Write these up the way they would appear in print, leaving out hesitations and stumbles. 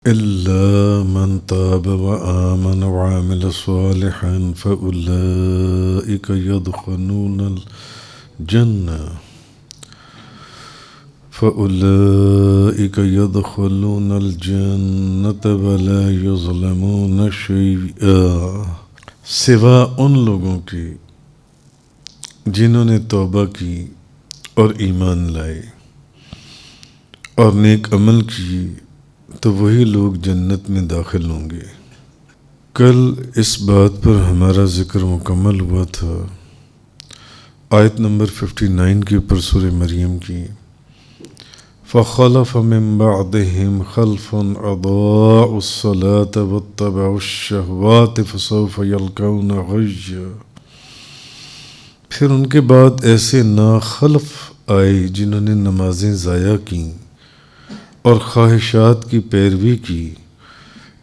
إلا من تاب وآمن وعمل صالحا فأولئك يدخلون الجنة ولا يظلمون شيئا، سوا ان لوگوں کی جنہوں نے توبہ کی اور ایمان لائے اور نیک عمل کیے تو وہی لوگ جنت میں داخل ہوں گے۔ کل اس بات پر ہمارا ذکر مکمل ہوا تھا، آیت نمبر 59 کے اوپر سورہ مریم کی، فَخَلَفَ مِن بَعْدِهِمْ خَلْفٌ أَضَاعُوا الصَّلَاةَ وَاتَّبَعُوا الشَّهَوَاتِ فَسَوْفَ يَلْقَوْنَ غَيًّا۔ پھر ان کے بعد ایسے ناخلف آئے جنہوں نے نمازیں ضائع کیں اور خواہشات کی پیروی کی،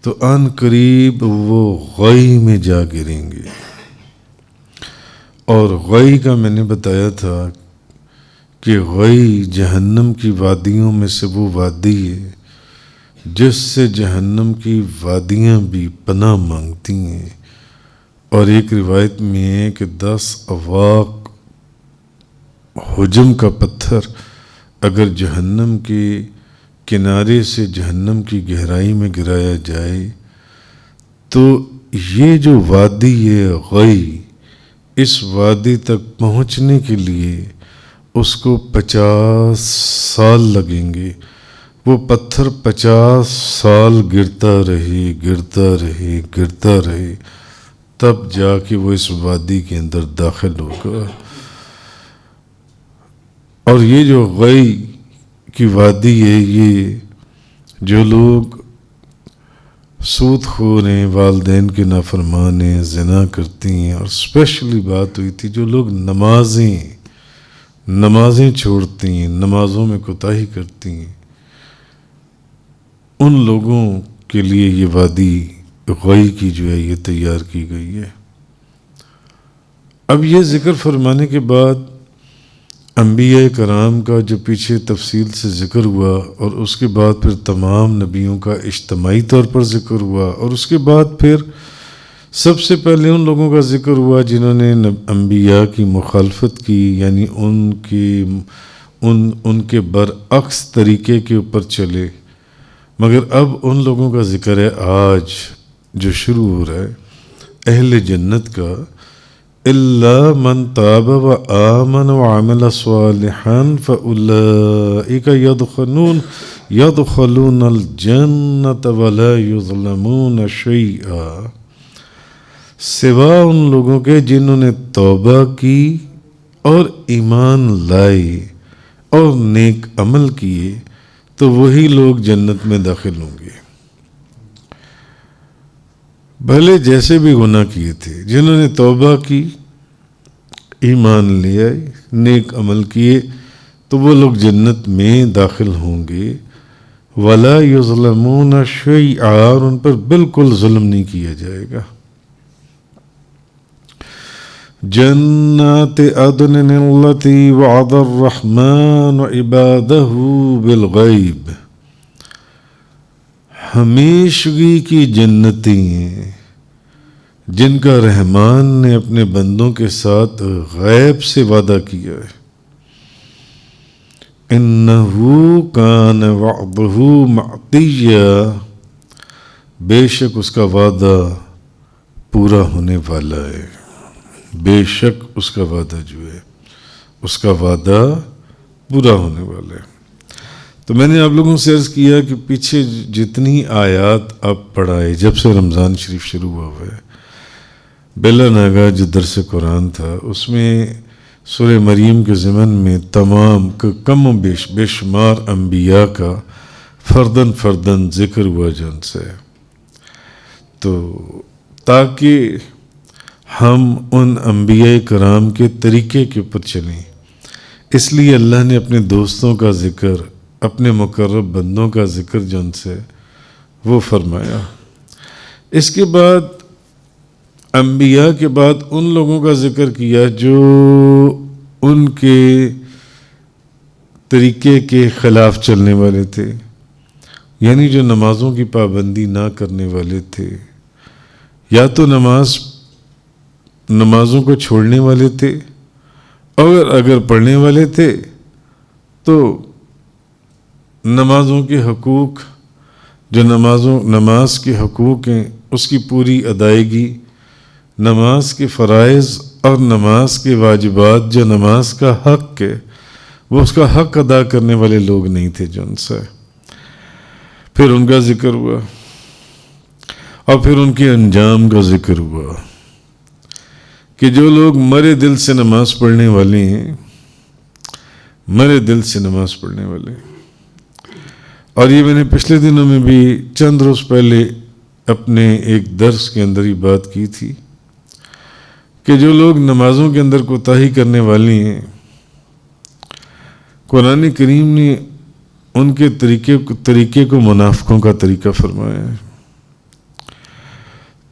تو آن قریب وہ غی میں جا گریں گے۔ اور غی کا میں نے بتایا تھا کہ غی جہنم کی وادیوں میں سے وہ وادی ہے جس سے جہنم کی وادیاں بھی پناہ مانگتی ہیں، اور ایک روایت میں ہے کہ 10 اواق حجم کا پتھر اگر جہنم کے کنارے سے جہنم کی گہرائی میں گرایا جائے تو یہ جو وادی ہے غی، اس وادی تک پہنچنے کے لیے اس کو 50 سال لگیں گے۔ وہ پتھر 50 سال گرتا رہے تب جا کے وہ اس وادی کے اندر داخل ہوگا۔ اور یہ جو غی کی وادی ہے، یہ جو لوگ سود خور ہیں، والدین کے نافرمان ہیں، زنا کرتی ہیں، اور اسپیشلی بات ہوئی تھی جو لوگ نمازیں چھوڑتی ہیں، نمازوں میں کوتاہی کرتی ہیں، ان لوگوں کے لیے یہ وادی غی کی جو ہے یہ تیار کی گئی ہے۔ اب یہ ذکر فرمانے کے بعد انبیاء کرام کا جو پیچھے تفصیل سے ذکر ہوا، اور اس کے بعد پھر تمام نبیوں کا اجتماعی طور پر ذکر ہوا، اور اس کے بعد پھر سب سے پہلے ان لوگوں کا ذکر ہوا جنہوں نے انبیاء کی مخالفت کی، یعنی ان کے برعکس طریقے کے اوپر چلے۔ مگر اب ان لوگوں کا ذکر ہے آج جو شروع ہو رہا ہے، اہل جنت کا، إِلَّا مَنْ تَابَ وَآمَنَ وَعَمِلَ صَالِحًا فَأُولَئِكَ يَدْخُلُونَ الْجَنَّةَ وَلَا يُظْلَمُونَ شَيْئًا، سوا ان لوگوں کے جنہوں نے توبہ کی اور ایمان لائے اور نیک عمل کیے تو وہی لوگ جنت میں داخل ہوں گے۔ بھلے جیسے بھی گناہ کیے تھے، جنہوں نے توبہ کی، ایمان لیا، نیک عمل کیے، تو وہ لوگ جنت میں داخل ہوں گے۔ وَلَا يُظْلَمُونَ شَيْئًا، اور ان پر بالکل ظلم نہیں کیا جائے گا۔ جنات عدن التي وعد الرحمن عباده بالغیب، ہمیشگی کی جنتیں ہیں جن کا رحمان نے اپنے بندوں کے ساتھ غیب سے وعدہ کیا ہے۔ انہو کان وعدہ مأتیا، بے شک اس کا وعدہ پورا ہونے والا ہے، بے شک اس کا وعدہ جو ہے اس کا وعدہ پورا ہونے والا ہے۔ تو میں نے آپ لوگوں سے عرض کیا کہ پیچھے جتنی آیات آپ پڑھائے جب سے رمضان شریف شروع ہوا ہے، بلا ناگا جو درس قرآن تھا، اس میں سورہ مریم کے ضمن میں تمام کم و بیش بے شمار انبیاء کا فردن ذکر ہوا جن سے، تو تاکہ ہم ان انبیاء کرام کے طریقے کے اوپر چلیں، اس لیے اللہ نے اپنے دوستوں کا ذکر، اپنے مقرب بندوں کا ذکر جن سے وہ فرمایا۔ اس کے بعد انبیاء کے بعد ان لوگوں کا ذکر کیا جو ان کے طریقے کے خلاف چلنے والے تھے، یعنی جو نمازوں کی پابندی نہ کرنے والے تھے، یا تو نمازوں کو چھوڑنے والے تھے، اور اگر پڑھنے والے تھے تو نمازوں کے حقوق، جو نماز کے حقوق ہیں اس کی پوری ادائیگی، نماز کے فرائض اور نماز کے واجبات، جو نماز کا حق ہے وہ اس کا حق ادا کرنے والے لوگ نہیں تھے جو ان سے. پھر ان کا ذکر ہوا اور پھر ان کے انجام کا ذکر ہوا کہ جو لوگ مرے دل سے نماز پڑھنے والے ہیں، مرے دل سے نماز پڑھنے والے. اور یہ میں نے پچھلے دنوں میں بھی چند روز پہلے اپنے ایک درس کے اندر ہی بات کی تھی کہ جو لوگ نمازوں کے اندر کوتاہی کرنے والے ہیں، قرآن کریم نے ان کے طریقے کو منافقوں کا طریقہ فرمایا ہے،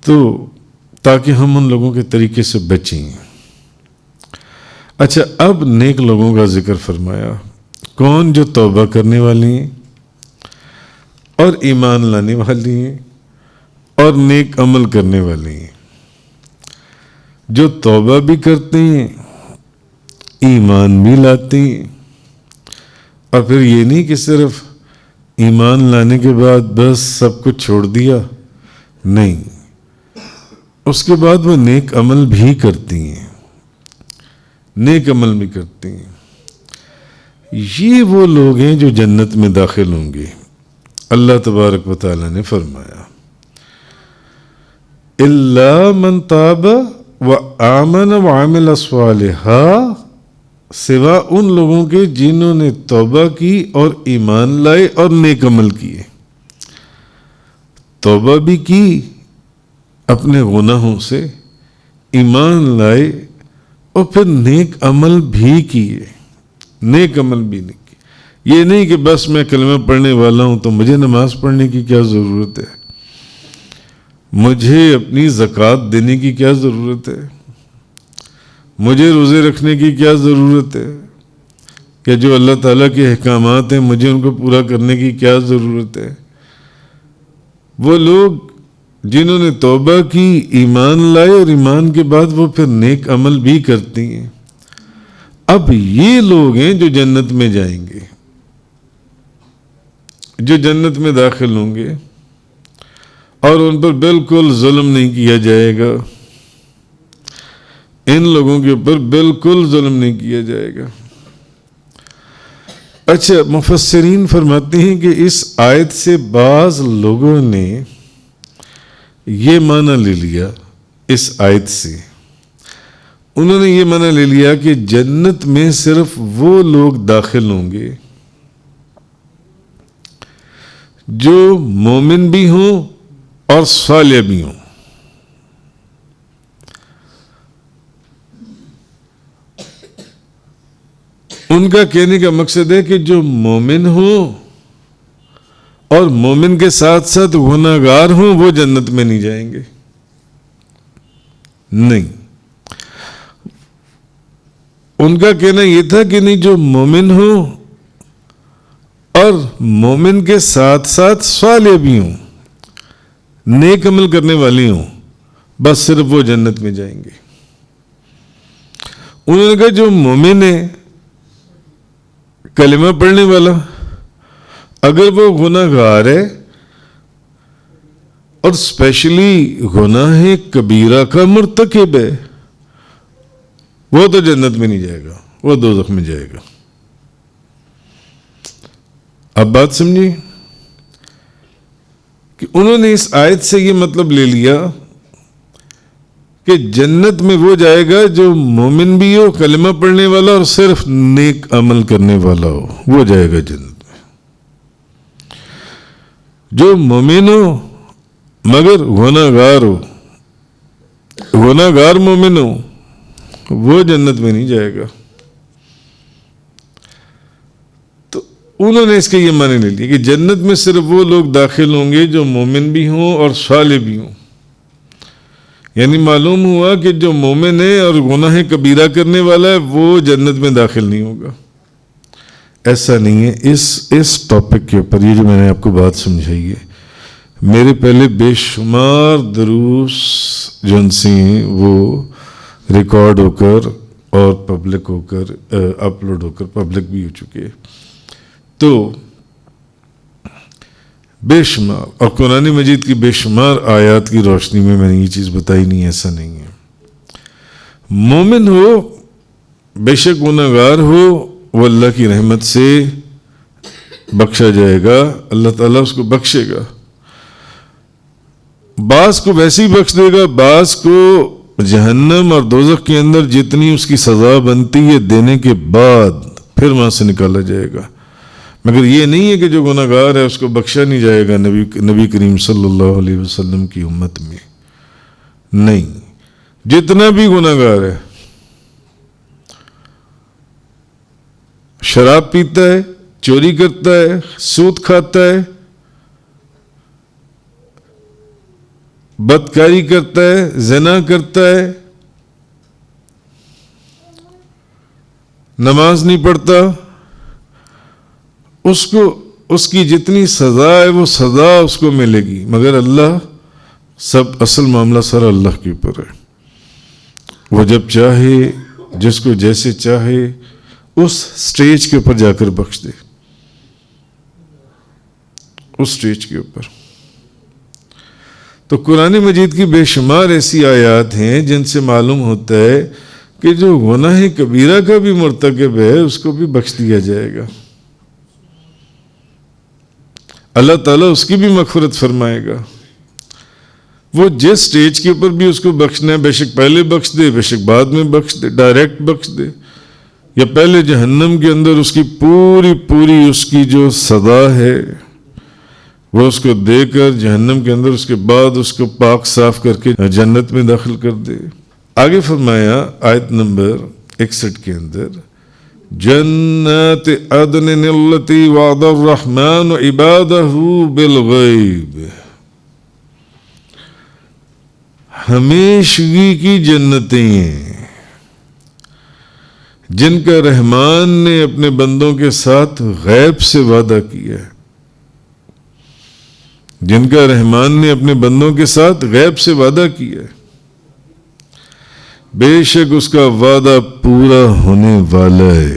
تو تاکہ ہم ان لوگوں کے طریقے سے بچیں. اچھا، اب نیک لوگوں کا ذکر فرمایا. کون؟ جو توبہ کرنے والی ہیں اور ایمان لانے والی ہیں اور نیک عمل کرنے والے ہیں. جو توبہ بھی کرتے ہیں، ایمان بھی لاتے ہیں، اور پھر یہ نہیں کہ صرف ایمان لانے کے بعد بس سب کچھ چھوڑ دیا، نہیں، اس کے بعد وہ نیک عمل بھی کرتی ہیں، نیک عمل بھی کرتی ہیں. یہ وہ لوگ ہیں جو جنت میں داخل ہوں گے. اللہ تبارک و تعالی نے فرمایا الا من تاب وآمن وعمل صالحا، سوا ان لوگوں کے جنہوں نے توبہ کی اور ایمان لائے اور نیک عمل کیے. توبہ بھی کی اپنے گناہوں سے، ایمان لائے اور پھر نیک عمل بھی کیے. نیک عمل بھی نہیں کیے. یہ نہیں کہ بس میں کلمہ پڑھنے والا ہوں تو مجھے نماز پڑھنے کی کیا ضرورت ہے، مجھے اپنی زکوٰۃ دینے کی کیا ضرورت ہے، مجھے روزے رکھنے کی کیا ضرورت ہے، کہ جو اللہ تعالیٰ کے احکامات ہیں مجھے ان کو پورا کرنے کی کیا ضرورت ہے. وہ لوگ جنہوں نے توبہ کی، ایمان لائے اور ایمان کے بعد وہ پھر نیک عمل بھی کرتی ہیں، اب یہ لوگ ہیں جو جنت میں جائیں گے، جو جنت میں داخل ہوں گے، اور ان پر بالکل ظلم نہیں کیا جائے گا. ان لوگوں کے اوپر بالکل ظلم نہیں کیا جائے گا. اچھا، مفسرین فرماتے ہیں کہ اس آیت سے بعض لوگوں نے یہ معنی لے لیا، اس آیت سے انہوں نے یہ معنی لے لیا کہ جنت میں صرف وہ لوگ داخل ہوں گے جو مومن بھی ہوں اور صالح بھی ہوں. ان کا کہنے کا مقصد ہے کہ جو مومن ہوں اور مومن کے ساتھ ساتھ گناہگار ہوں وہ جنت میں نہیں جائیں گے. نہیں، ان کا کہنا یہ تھا کہ نہیں، جو مومن ہوں اور مومن کے ساتھ ساتھ صالح بھی ہوں، نیک عمل کرنے والی ہوں، بس صرف وہ جنت میں جائیں گے. انہوں نے کہا جو مومن ہے، کلمہ پڑھنے والا، اگر وہ گناہگار ہے اور اسپیشلی گناہ کبیرہ کا مرتکب ہے، وہ تو جنت میں نہیں جائے گا، وہ دوزخ میں جائے گا. اب بات سمجھیں کہ انہوں نے اس آیت سے یہ مطلب لے لیا کہ جنت میں وہ جائے گا جو مومن بھی ہو، کلمہ پڑھنے والا اور صرف نیک عمل کرنے والا ہو، وہ جائے گا جنت میں. جو مومن ہو مگر گناہگار ہو، گناہگار مومن ہو، وہ جنت میں نہیں جائے گا. تو انہوں نے اس کے یہ معنی لے لیا کہ جنت میں صرف وہ لوگ داخل ہوں گے جو مومن بھی ہوں اور صالح بھی ہوں. یعنی معلوم ہوا کہ جو مومن ہے اور گناہ کبیرہ کرنے والا ہے وہ جنت میں داخل نہیں ہوگا. ایسا نہیں ہے. اس ٹاپک کے اوپر یہ جو میں نے آپ کو بات سمجھائی ہے، میرے پہلے بے شمار دروس جو ان سے ہیں وہ ریکارڈ ہو کر اور پبلک ہو کر اپلوڈ ہو کر پبلک بھی ہو چکے. تو بے شمار اور قرآن مجید کی بے شمار آیات کی روشنی میں نے یہ چیز بتائی نہیں، ایسا نہیں ہے. مومن ہو بے شک گناہ گار ہو وہ اللہ کی رحمت سے بخشا جائے گا، اللہ تعالیٰ اس کو بخشے گا. بعض کو ویسے ہی بخش دے گا، بعض کو جہنم اور دوزخ کے اندر جتنی اس کی سزا بنتی ہے دینے کے بعد پھر وہاں سے نکالا جائے گا. مگر یہ نہیں ہے کہ جو گناہ گار ہے اس کو بخشا نہیں جائے گا نبی کریم صلی اللہ علیہ وسلم کی امت میں. نہیں، جتنا بھی گناہ گار ہے، شراب پیتا ہے، چوری کرتا ہے، سود کھاتا ہے، بدکاری کرتا ہے، زنا کرتا ہے، نماز نہیں پڑھتا، اس کی جتنی سزا ہے وہ سزا اس کو ملے گی. مگر اللہ اصل معاملہ سارا اللہ کے اوپر ہے. وہ جب چاہے جس کو جیسے چاہے اس سٹیج کے اوپر جا کر بخش دے، اس سٹیج کے اوپر. تو قرآن مجید کی بے شمار ایسی آیات ہیں جن سے معلوم ہوتا ہے کہ جو گناہ کبیرہ کا بھی مرتکب ہے اس کو بھی بخش دیا جائے گا. اللہ تعالیٰ اس کی بھی مغفرت فرمائے گا. وہ جس سٹیج کے اوپر بھی اس کو بخشنا ہے، بے شک پہلے بخش دے، بے شک بعد میں بخش دے، ڈائریکٹ بخش دے، یا پہلے جہنم کے اندر اس کی پوری اس کی جو سزا ہے وہ اس کو دے کر جہنم کے اندر، اس کے بعد اس کو پاک صاف کر کے جنت میں داخل کر دے. آگے فرمایا آیت نمبر 61 کے اندر، جنات عدن التی وعد الرحمن عبادہ بالغیب، ہمیشگی کی جنتیں ہیں جن کا رحمان نے اپنے بندوں کے ساتھ غیب سے وعدہ کیا ہے. جن کا رحمان نے اپنے بندوں کے ساتھ غیب سے وعدہ کیا ہے، بے شک اس کا وعدہ پورا ہونے والا ہے.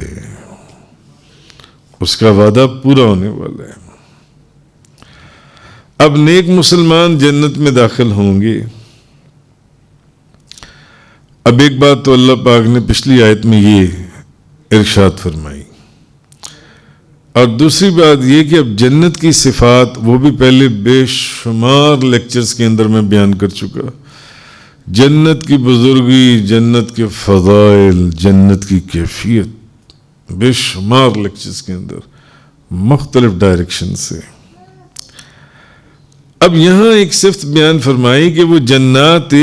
اس کا وعدہ پورا ہونے والا ہے. اب نیک مسلمان جنت میں داخل ہوں گے. اب ایک بات تو اللہ پاک نے پچھلی آیت میں یہ ارشاد فرمائی، اور دوسری بات یہ کہ اب جنت کی صفات وہ بھی پہلے بے شمار لیکچرز کے اندر میں بیان کر چکا. جنت کی بزرگی، جنت کے فضائل، جنت کی کیفیت بے شمار لیکچرز کے اندر مختلف ڈائریکشن سے. اب یہاں ایک صفت بیان فرمائی کہ وہ جنات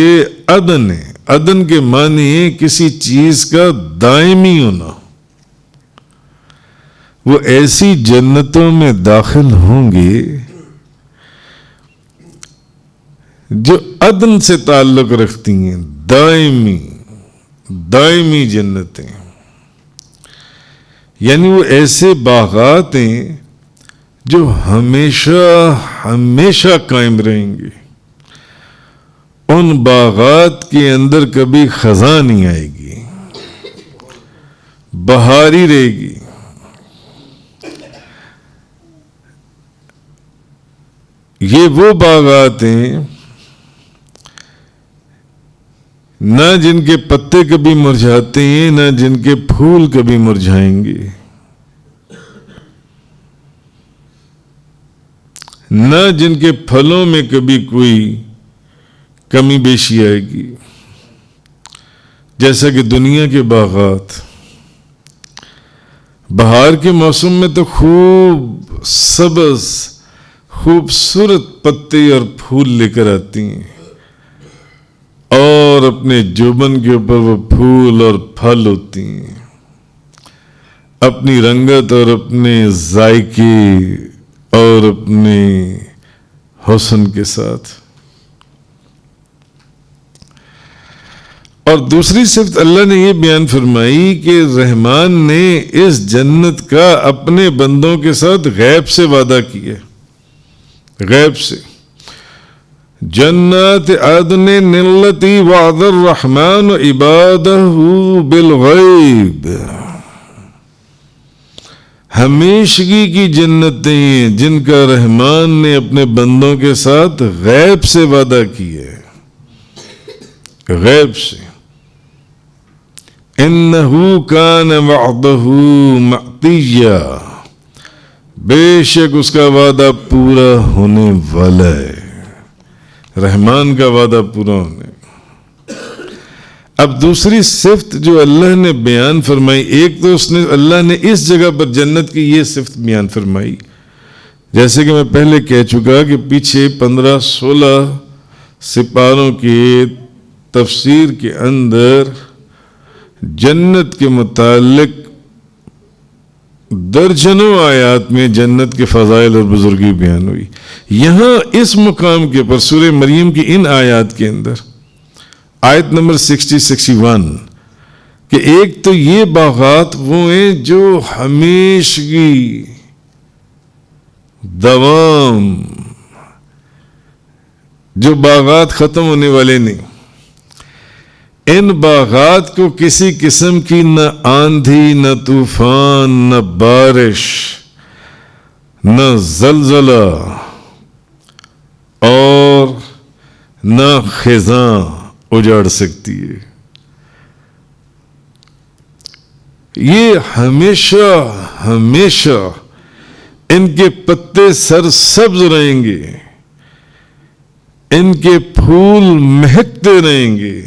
عدن ہے. عدن کے معنی ہے کسی چیز کا دائمی ہونا. وہ ایسی جنتوں میں داخل ہوں گے جو عدن سے تعلق رکھتی ہیں، دائمی جنتیں. یعنی وہ ایسے باغات ہیں جو ہمیشہ قائم رہیں گے. ان باغات کے اندر کبھی خزاں نہیں آئے گی، بہار ہی رہے گی. یہ وہ باغات ہیں نہ جن کے پتے کبھی مرجھاتے ہیں، نہ جن کے پھول کبھی مرجھائیں گے، نہ جن کے پھلوں میں کبھی کوئی کمی بیشی آئے گی. جیسا کہ دنیا کے باغات بہار کے موسم میں تو خوب سبز خوبصورت پتے اور پھول لے کر آتی ہیں، اور اپنے جوبن کے اوپر وہ پھول اور پھل ہوتی ہیں، اپنی رنگت اور اپنے ذائقے اور اپنے حسن کے ساتھ. اور دوسری صفت اللہ نے یہ بیان فرمائی کہ رحمان نے اس جنت کا اپنے بندوں کے ساتھ غیب سے وعدہ کیا، غیب سے. جنات عدن التی وعد الرحمن عبادہ بالغیب، ہمیشگی کی جنتیں ہیں جن کا رحمان نے اپنے بندوں کے ساتھ غیب سے وعدہ کیا ہے، غیب سے. انہو کان وعدہ مأتیا، بے شک اس کا وعدہ پورا ہونے والا ہے، رحمان کا وعدہ پورا ہونے. اب دوسری صفت جو اللہ نے بیان فرمائی، ایک تو اللہ نے اس جگہ پر جنت کی یہ صفت بیان فرمائی، جیسے کہ میں پہلے کہہ چکا کہ پیچھے 15-16 سپاروں کی تفسیر کے اندر جنت کے متعلق درجنوں آیات میں جنت کے فضائل اور بزرگی بیان ہوئی. یہاں اس مقام کے پر سورہ مریم کی ان آیات کے اندر آیت نمبر 60-61 کہ ایک تو یہ باغات وہ ہیں جو ہمیشگی دوام، جو باغات ختم ہونے والے نہیں. ان باغات کو کسی قسم کی نہ آندھی، نہ طوفان، نہ بارش، نہ زلزلہ اور نہ خزاں اجاڑ سکتی ہے. یہ ہمیشہ ہمیشہ ان کے پتے سرسبز رہیں گے، ان کے پھول مہکتے رہیں گے،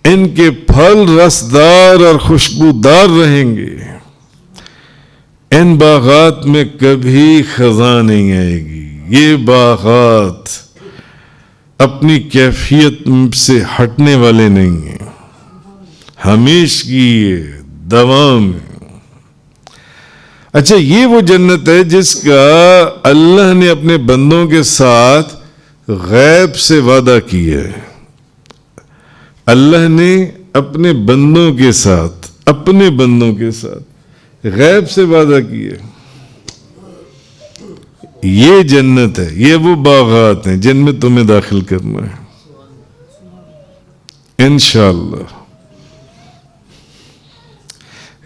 ان کے پھل رسدار اور خوشبودار رہیں گے. ان باغات میں کبھی خزاں نہیں آئے گی. یہ باغات اپنی کیفیت سے ہٹنے والے نہیں ہیں، ہمیشگی دوام ہے. اچھا، یہ وہ جنت ہے جس کا اللہ نے اپنے بندوں کے ساتھ غیب سے وعدہ کیا ہے. اللہ نے اپنے بندوں کے ساتھ غیب سے وعدہ کیا. یہ جنت ہے، یہ وہ باغات ہیں جن میں تمہیں داخل کرنا ہے انشاءاللہ.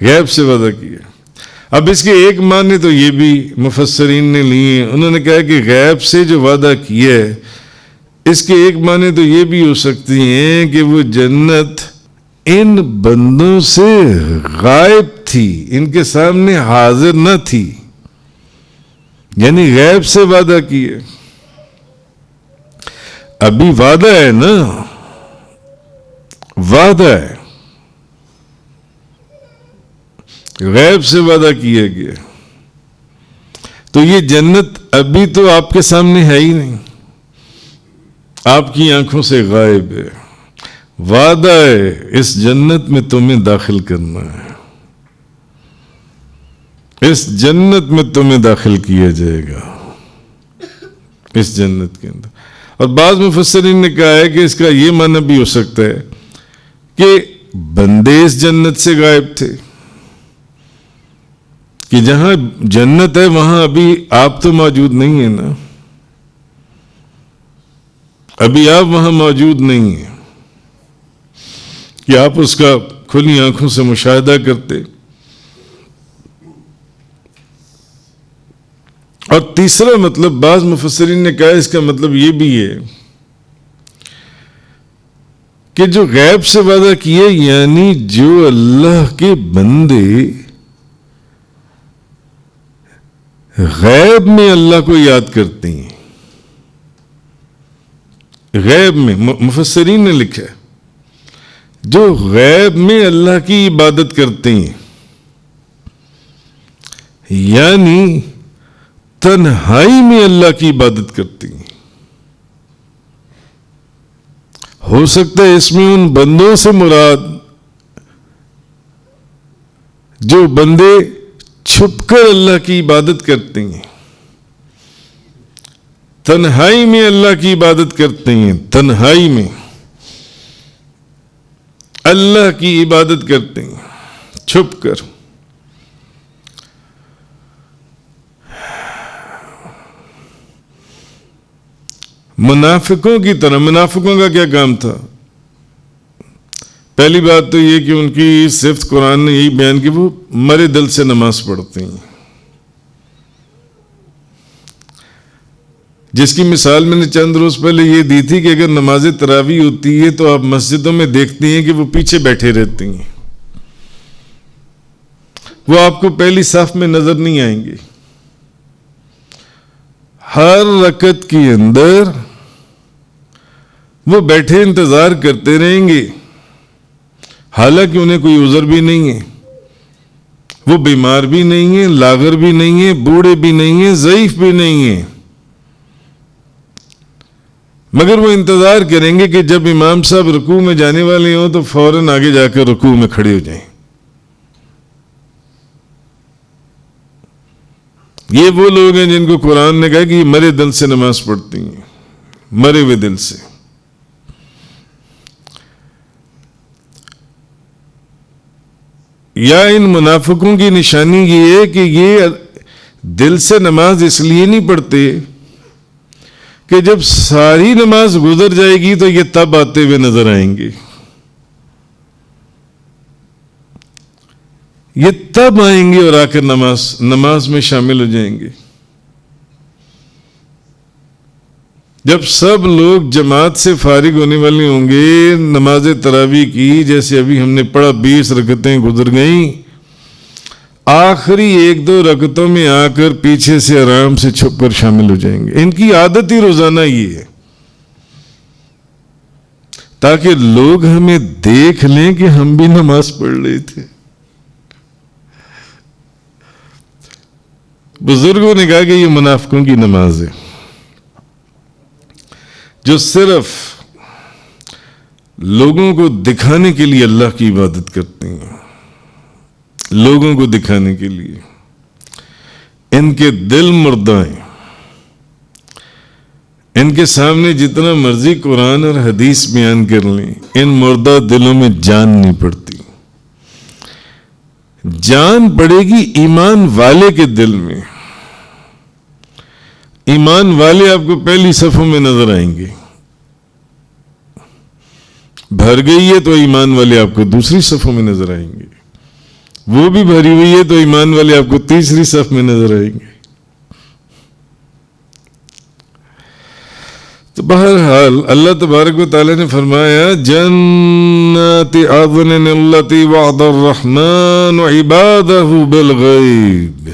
غیب سے وعدہ کیا. اب اس کے ایک معنی تو یہ بھی مفسرین نے لیے، انہوں نے کہا کہ غیب سے جو وعدہ کیا ہے، اس کے ایک معنی تو یہ بھی ہو سکتی ہیں کہ وہ جنت ان بندوں سے غائب تھی، ان کے سامنے حاضر نہ تھی، یعنی غیب سے وعدہ کیے. ابھی وعدہ ہے نا، وعدہ ہے، غیب سے وعدہ کیا گیا. تو یہ جنت ابھی تو آپ کے سامنے ہے ہی نہیں، آپ کی آنکھوں سے غائب ہے. وعدہ ہے اس جنت میں تمہیں داخل کرنا ہے، اس جنت میں تمہیں داخل کیا جائے گا، اس جنت کے اندر. اور بعض مفسرین نے کہا ہے کہ اس کا یہ معنی بھی ہو سکتا ہے کہ بندے اس جنت سے غائب تھے، کہ جہاں جنت ہے وہاں ابھی آپ تو موجود نہیں ہیں نا، ابھی آپ وہاں موجود نہیں ہیں کہ آپ اس کا کھلی آنکھوں سے مشاہدہ کرتے. اور تیسرا مطلب بعض مفسرین نے کہا اس کا مطلب یہ بھی ہے کہ جو غیب سے وعدہ کیے، یعنی جو اللہ کے بندے غیب میں اللہ کو یاد کرتے ہیں، غیب میں، مفسرین نے لکھا ہے جو غیب میں اللہ کی عبادت کرتے ہیں، یعنی تنہائی میں اللہ کی عبادت کرتے ہیں. ہو سکتا ہے اس میں ان بندوں سے مراد جو بندے چھپ کر اللہ کی عبادت کرتے ہیں، تنہائی میں اللہ کی عبادت کرتے ہیں، تنہائی میں. اللہ کی عبادت کرتے ہیں چھپ کر. منافقوں کی طرح. منافقوں کا کیا کام تھا؟ پہلی بات تو یہ کہ ان کی صفت قرآن نے یہی بیان کی وہ مرے دل سے نماز پڑھتے ہیں، جس کی مثال میں نے چند روز پہلے یہ دی تھی کہ اگر نماز تراویح ہوتی ہے تو آپ مسجدوں میں دیکھتے ہیں کہ وہ پیچھے بیٹھے رہتے ہیں، وہ آپ کو پہلی صف میں نظر نہیں آئیں گے. ہر رکعت کے اندر وہ بیٹھے انتظار کرتے رہیں گے، حالانکہ انہیں کوئی عذر بھی نہیں ہے، وہ بیمار بھی نہیں ہیں، لاغر بھی نہیں ہیں، بوڑھے بھی نہیں ہیں، ضعیف بھی نہیں ہیں، مگر وہ انتظار کریں گے کہ جب امام صاحب رکوع میں جانے والے ہوں تو فوراً آگے جا کر رکوع میں کھڑے ہو جائیں. یہ وہ لوگ ہیں جن کو قرآن نے کہا کہ یہ مرے دل سے نماز پڑھتی ہیں، مرے ہوئے دل سے. یا ان منافقوں کی نشانی یہ ہے کہ یہ دل سے نماز اس لیے نہیں پڑھتے کہ جب ساری نماز گزر جائے گی تو یہ تب آتے ہوئے نظر آئیں گے، یہ تب آئیں گے اور آ کر نماز میں شامل ہو جائیں گے. جب سب لوگ جماعت سے فارغ ہونے والے ہوں گے نماز تراویح کی، جیسے ابھی ہم نے پڑھا 20 رکعتیں گزر گئیں، آخری 1-2 رکعتوں میں آ کر پیچھے سے آرام سے چھپ کر شامل ہو جائیں گے. ان کی عادت ہی روزانہ یہ ہے تاکہ لوگ ہمیں دیکھ لیں کہ ہم بھی نماز پڑھ رہے تھے. بزرگوں نے کہا کہ یہ منافقوں کی نماز ہے جو صرف لوگوں کو دکھانے کے لیے اللہ کی عبادت کرتے ہیں، لوگوں کو دکھانے کے لیے. ان کے دل مردہ ہیں، ان کے سامنے جتنا مرضی قرآن اور حدیث بیان کر لیں، ان مردہ دلوں میں جان نہیں پڑتی. جان پڑے گی ایمان والے کے دل میں. ایمان والے آپ کو پہلی صفوں میں نظر آئیں گے. بھر گئی ہے تو ایمان والے آپ کو دوسری صفوں میں نظر آئیں گے، وہ بھی بھری ہوئی ہے تو ایمان والے آپ کو تیسری صف میں نظر آئیں گے. تو بہرحال اللہ تبارک و تعالی نے فرمایا جنات عدن التی وعد الرحمن عبادہ بالغیب،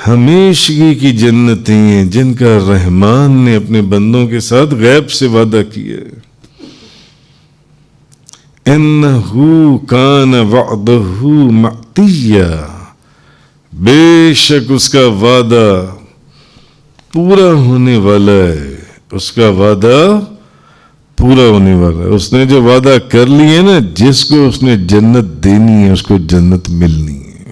ہمیشگی کی جنتیں ہیں جن کا رحمان نے اپنے بندوں کے ساتھ غیب سے وعدہ کیا ہے. انہو کان وعدہ مأتیا، بے شک اس کا وعدہ پورا ہونے والا ہے، اس کا وعدہ پورا ہونے والا ہے. اس نے جو وعدہ کر لی ہے نا، جس کو اس نے جنت دینی ہے اس کو جنت ملنی ہے.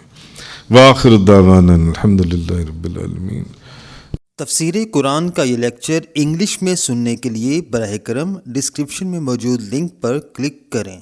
وآخر دعوانا الحمدللہ رب العالمین. تفسیر قرآن کا یہ لیکچر انگلش میں سننے کے لیے براہ کرم ڈسکرپشن میں موجود لنک پر کلک کریں.